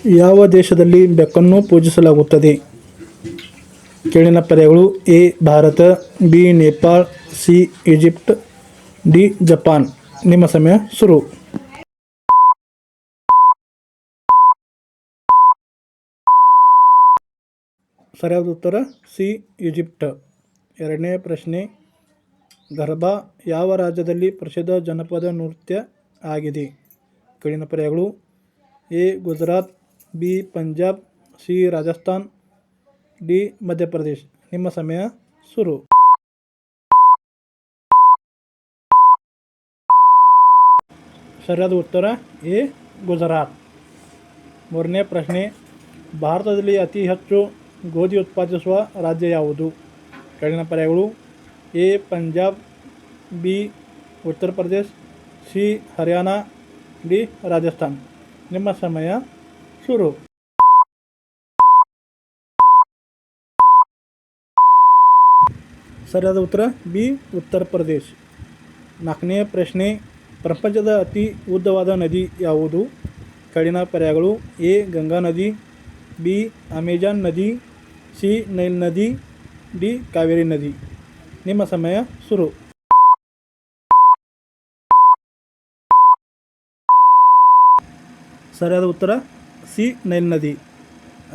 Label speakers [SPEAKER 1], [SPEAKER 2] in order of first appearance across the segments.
[SPEAKER 1] ಯಾವ ದೇಶದಲ್ಲಿ ಬೆಕ್ಕನ್ನು ಪೂಜಿಸಲಾಗುತ್ತದೆ? ಕೆಳಗಿನ ಪರ್ಯಾಯಗಳು: A Bharat, B Nepal, C Egypt, D Japan. ನಿಮ್ಮ ಸಮಯ ಶುರು. ಸರಿಯಾದ ಉತ್ತರ ಸಿ ಈಜಿಪ್ಟ್. ಎರಡನೇ ಪ್ರಶ್ನೆ: ಗರ್ಭಾ ಯಾವ ರಾಜ್ಯದಲ್ಲಿ ಪ್ರಸಿದ್ಧ ಜನಪದ ನೃತ್ಯ ಆಗಿದೆ? ಕೆಳಗಿನ ಪರ್ಯಾಯಗಳು: A Gujarat, B Punjab, C Rajasthan, D Madhya Pradesh. ನಿಮ್ಮ ಸಮಯ ಶುರು. ಸರಿಯಾದ ಉತ್ತರ ಎ ಗುಜರಾತ್. ಮೂರನೇ ಪ್ರಶ್ನೆ: ಭಾರತದಲ್ಲಿ ಅತಿ ಹೆಚ್ಚು ಗೋಧಿ ಉತ್ಪಾದಿಸುವ ರಾಜ್ಯ ಯಾವುದು? ಕೆಳಗಿನ ಪರ್ಯಾಯಗಳು: A Punjab, B Uttar Pradesh, C Haryana, D Rajasthan. ನಿಮ್ಮ ಸಮಯ ಶುರು. ಸರಿಯಾದ ಉತ್ತರ ಬಿ ಉತ್ತರ ಪ್ರದೇಶ್. ನಾಲ್ಕನೇ ಪ್ರಶ್ನೆ: ಪ್ರಪಂಚದ ಅತಿ ಉದ್ದವಾದ ನದಿ ಯಾವುದು? ಕೆಳಗಿನ ಪರ್ಯಾಯಗಳು: ಎ ಗಂಗಾ ನದಿ, ಬಿ ಅಮೆಜಾನ್ ನದಿ, ಸಿ ನೈಲ್ ನದಿ, ಡಿ ಕಾವೇರಿ ನದಿ. ನಿಮ್ಮ ಸಮಯ ಶುರು. ಸರಿಯಾದ ಉತ್ತರ ಸಿ ನೈಲ್ ನದಿ.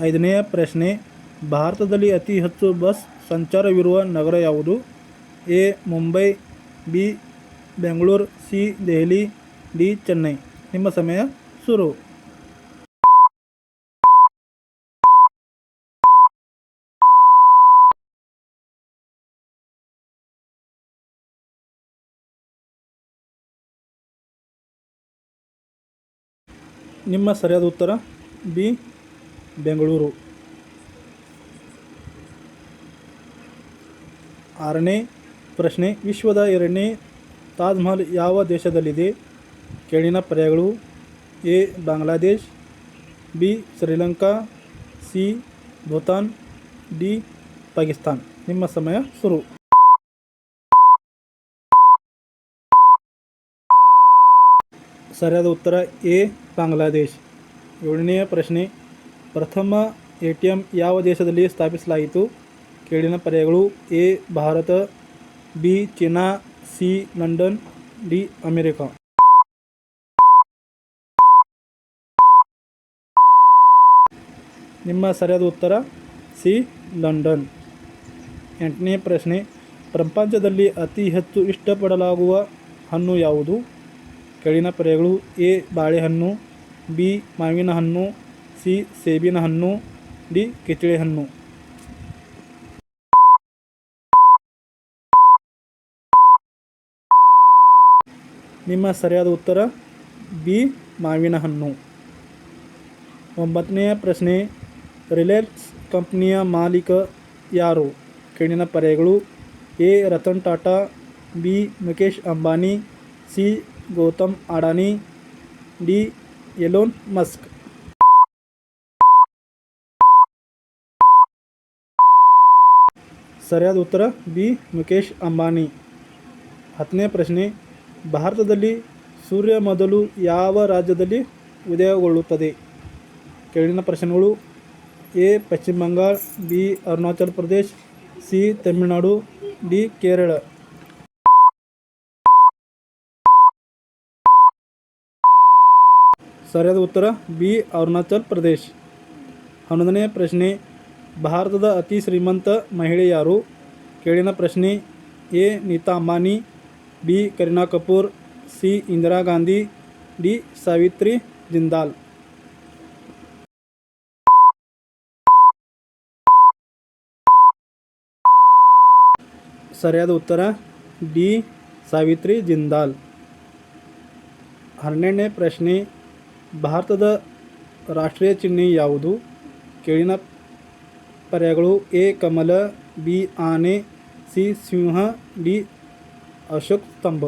[SPEAKER 1] ಐದನೆಯ ಪ್ರಶ್ನೆ: ಭಾರತದಲ್ಲಿ ಅತಿ ಹೆಚ್ಚು ಬಸ್ ಸಂಚಾರವಿರುವ ನಗರ ಯಾವುದು? A Mumbai, B Bengaluru, C Delhi, D Chennai. ನಿಮ್ಮ ಸಮಯ ಶುರು. ನಿಮ್ಮ ಸರಿಯಾದ ಉತ್ತರ ಬಿ ಬೆಂಗಳೂರು. ಆರನೇ ಪ್ರಶ್ನೆ: ವಿಶ್ವದ ಎರಡನೇ ತಾಜ್ ಮಹಲ್ ಯಾವ ದೇಶದಲ್ಲಿದೆ? ಕೆಳಗಿನ ಪರ್ಯಾಯಗಳು: A Bangladesh, B Sri Lanka, C Bhutan, D Pakistan. ನಿಮ್ಮ ಸಮಯ ಶುರು. ಸರಿಯಾದ ಉತ್ತರ ಎ ಬಾಂಗ್ಲಾದೇಶ್. ಏಳನೆಯ ಪ್ರಶ್ನೆ: ಪ್ರಥಮ ATM ಯಾವ ದೇಶದಲ್ಲಿ ಸ್ಥಾಪಿಸಲಾಯಿತು? ಕೆಳಗಿನ ಪರ್ಯಾಯಗಳು: A Bharat, B China, C London, D America. ನಿಮ್ಮ ಸರಿಯಾದ ಉತ್ತರ ಸಿ ಲಂಡನ್. ಎಂಟನೇ ಪ್ರಶ್ನೆ: ಪ್ರಪಂಚದಲ್ಲಿ ಅತಿ ಹೆಚ್ಚು ಇಷ್ಟಪಡಲಾಗುವ ಹಣ್ಣು ಯಾವುದು? ಕೆಳಗಿನ ಪರ್ಯಾಯಗಳು: ಎ ಬಾಳೆಹಣ್ಣು, ಬಿ ಮಾವಿನ ಹಣ್ಣು, ಸಿ ಸೇಬಿನ ಹಣ್ಣು, ಡಿ ಕಿತ್ತಳೆ ಹಣ್ಣು. ನಿಮ್ಮ ಸರಿಯಾದ ಉತ್ತರ ಬಿ ಮಾವಿನ ಹಣ್ಣು. ಒಂಬತ್ತನೆಯ ಪ್ರಶ್ನೆ: ರಿಲಯನ್ಸ್ ಕಂಪನಿಯ ಮಾಲೀಕ ಯಾರು? ಕೆಳಗಿನ ಪರ್ಯಾಯಗಳು: A Ratan Tata, B Mukesh Ambani, C Gautam Adani, D Elon Musk. ಸರಿಯಾದ ಉತ್ತರ ಬಿ ಮುಕೇಶ್ ಅಂಬಾನಿ. ಹತ್ತನೇ ಪ್ರಶ್ನೆ: ಭಾರತದಲ್ಲಿ ಸೂರ್ಯ ಮೊದಲು ಯಾವ ರಾಜ್ಯದಲ್ಲಿ ಉದಯಗೊಳ್ಳುತ್ತದೆ? ಕೆಳಗಿನ ಪ್ರಶ್ನೆಗಳು: A Paschim Bangal, B Arunachal Pradesh, C Tamil Nadu, D Kerala. ಸರಿಯಾದ ಉತ್ತರ ಬಿ ಅರುಣಾಚಲ ಪ್ರದೇಶ್. 11ನೇ ಪ್ರಶ್ನೆ: ಭಾರತದ ಅತಿ ಶ್ರೀಮಂತ ಮಹಿಳೆ ಯಾರು? ಕೆಳಗಿನ ಪ್ರಶ್ನೆ: A Neeta Ambani, B Kareena Kapoor, C Indira Gandhi, D Savitri Jindal. ಸರಿಯಾದ ಉತ್ತರ ಡಿ ಸಾವಿತ್ರಿ ಜಿಂದಾಲ್. 12ನೇ ಪ್ರಶ್ನೆ: ಭಾರತದ ರಾಷ್ಟ್ರೀಯ ಚಿಹ್ನೆ ಯಾವುದು? ಕೆಳಗಿನ ಪರ್ಯಾಯಗಳು: ಎ ಕಮಲ, ಬಿ ಆನೆ, ಸಿ ಸಿಂಹ, ಡಿ ಅಶೋಕ ಸ್ತಂಭ.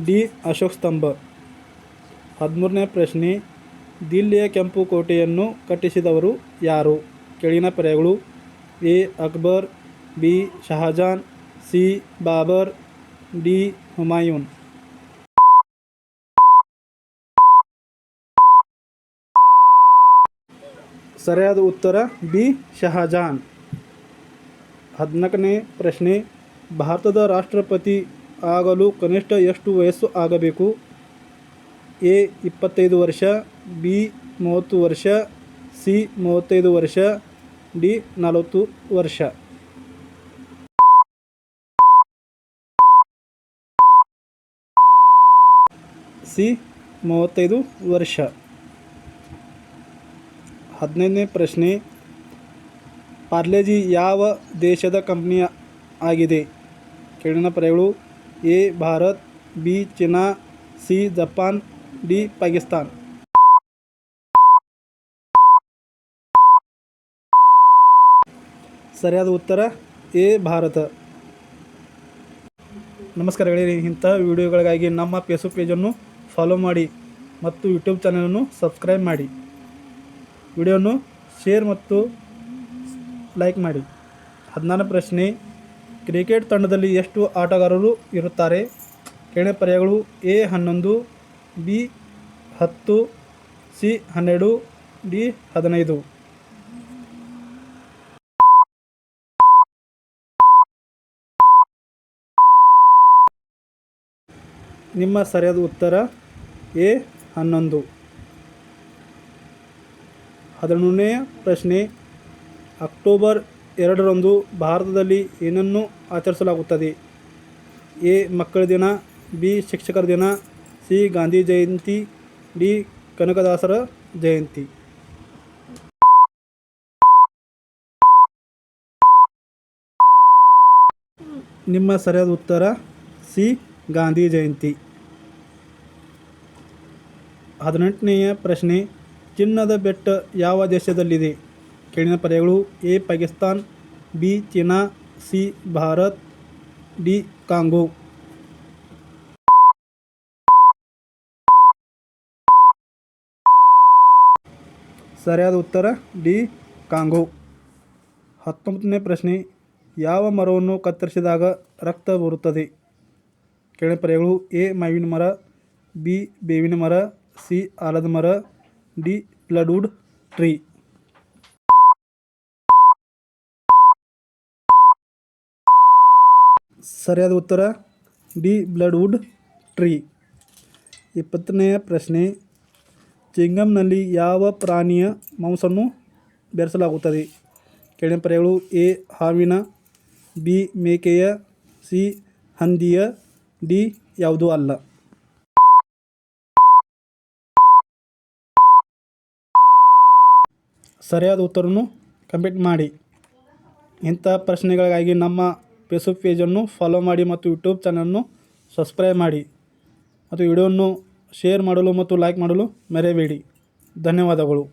[SPEAKER 1] ಡಿ ಅಶೋಕ ಸ್ತಂಭ. 13ನೇ ಪ್ರಶ್ನೆ: ದಿಲ್ಲಿಯ ಕೆಂಪು ಕೋಟೆಯನ್ನು ಕಟ್ಟಿಸಿದವರು ಯಾರು? ಕೆಳಗಿನ ಪರ್ಯಾಯಗಳು: A Akbar, B Shahjahan, C Babur, D Humayun. ಸರಿಯಾದ ಉತ್ತರ ಬಿ ಶಹಜಾನ್. 14ನೇ ಪ್ರಶ್ನೆ, ಭಾರತದ ರಾಷ್ಟ್ರಪತಿ ಆಗಲು ಕನಿಷ್ಠ ಎಷ್ಟು ವಯಸ್ಸು ಆಗಬೇಕು? ಎ 25 ವರ್ಷ, ಬಿ 30 ವರ್ಷ, ಸಿ 35 ವರ್ಷ, ಡಿ 40 ವರ್ಷ. ಸಿ 35 ವರ್ಷ. 15ನೇ ಪ್ರಶ್ನೆ, ಪಾರ್ಲೆಜಿ ಯಾವ ದೇಶದ ಕಂಪನಿ ಆಗಿದೆ? ಕೆಳಗಿನ ಪರ್ಯಾಯಗಳು: A Bharat, B China, C Japan, D Pakistan. ಸರಿಯಾದ ಉತ್ತರ ಎ ಭಾರತ. ನಮಸ್ಕಾರ ಗೆಳೆಯರೇ, ಇಂಥ ವಿಡಿಯೋಗಳಿಗಾಗಿ ನಮ್ಮ ಫೇಸ್ಬುಕ್ ಪೇಜನ್ನು ಫಾಲೋ ಮಾಡಿ ಮತ್ತು ಯೂಟ್ಯೂಬ್ ಚಾನಲನ್ನು ಸಬ್ಸ್ಕ್ರೈಬ್ ಮಾಡಿ. ವಿಡಿಯೋವನ್ನು ಶೇರ್ ಮತ್ತು ಲೈಕ್ ಮಾಡಿ. 16ನೇ ಪ್ರಶ್ನೆ, ಕ್ರಿಕೆಟ್ ತಂಡದಲ್ಲಿ ಎಷ್ಟು ಆಟಗಾರರು ಇರುತ್ತಾರೆ? ಕೆಳಗಿನ ಪರ್ಯಾಯಗಳು: ಎ 11, ಬಿ 10, ಸಿ 12, ಡಿ 15. ನಿಮ್ಮ ಸರಿಯಾದ ಉತ್ತರ ಎ 11. 17ನೇ ಪ್ರಶ್ನೆ, ಅಕ್ಟೋಬರ್ 2ರಂದು ಭಾರತದಲ್ಲಿ ಏನನ್ನು ಆಚರಿಸಲಾಗುತ್ತದೆ? ಎ ಮಕ್ಕಳ ದಿನ, ಬಿ ಶಿಕ್ಷಕರ ದಿನ, ಸಿ ಗಾಂಧಿ ಜಯಂತಿ, ಡಿ ಕನಕದಾಸರ ಜಯಂತಿ. ನಿಮ್ಮ ಸರಿಯಾದ ಉತ್ತರ ಸಿ ಗಾಂಧಿ ಜಯಂತಿ. 18ನೆಯ ಪ್ರಶ್ನೆ, ಚಿನ್ನದ ಬೆಟ್ಟ ಯಾವ ದೇಶದಲ್ಲಿದೆ? ಕೆಳಗಿನ ಪರ್ಯಾಯಗಳು: A Pakistan, B China, C Bharat, D Congo. ಸರಿಯಾದ ಉತ್ತರ ಡಿ ಕಾಂಗೋ. 19ನೇ ಪ್ರಶ್ನೆ, ಯಾವ ಮರವನ್ನು ಕತ್ತರಿಸಿದಾಗ ರಕ್ತ ಬರುತ್ತದೆ? ಕೆಳಗಿನ ಪರ್ಯಾಯಗಳು: ಎ ಮಾವಿನ ಮರ, ಬಿ ಬೇವಿನ ಮರ, ಸಿ ಆಲದ ಮರ, ಡಿ ಪ್ಲೈವುಡ್ ಟ್ರೀ. ಸರಿಯಾದ ಉತ್ತರ ಡಿ ಪ್ಲೈವುಡ್ ಟ್ರೀ. 20ನೆಯ ಪ್ರಶ್ನೆ, ಚಿಂಗಮ್ನಲ್ಲಿ ಯಾವ ಪ್ರಾಣಿಯ ಮಾಂಸವನ್ನು ಬೆರೆಸಲಾಗುತ್ತದೆ? ಕೆಳಗಿನ ಪರ್ಯಾಯಗಳು: ಎ ಹಾವಿನ, ಬಿ ಮೇಕೆಯ, ಸಿ ಹಂದಿಯ, ಡಿ ಯಾವುದೂ ಅಲ್ಲ. ಸರಿಯಾದ ಉತ್ತರವನ್ನು ಕಮೆಂಟ್ ಮಾಡಿ. ಇಂಥ ಪ್ರಶ್ನೆಗಳಿಗಾಗಿ ನಮ್ಮ ಫೇಸ್ಬುಕ್ ಪೇಜನ್ನು ಫಾಲೋ ಮಾಡಿ ಮತ್ತು ಯೂಟ್ಯೂಬ್ ಚಾನಲನ್ನು ಸಬ್ಸ್ಕ್ರೈಬ್ ಮಾಡಿ ಮತ್ತು ವಿಡಿಯೋವನ್ನು ಶೇರ್ ಮಾಡಲು ಮತ್ತು ಲೈಕ್ ಮಾಡಲು ಮರೆಯಬೇಡಿ. ಧನ್ಯವಾದಗಳು.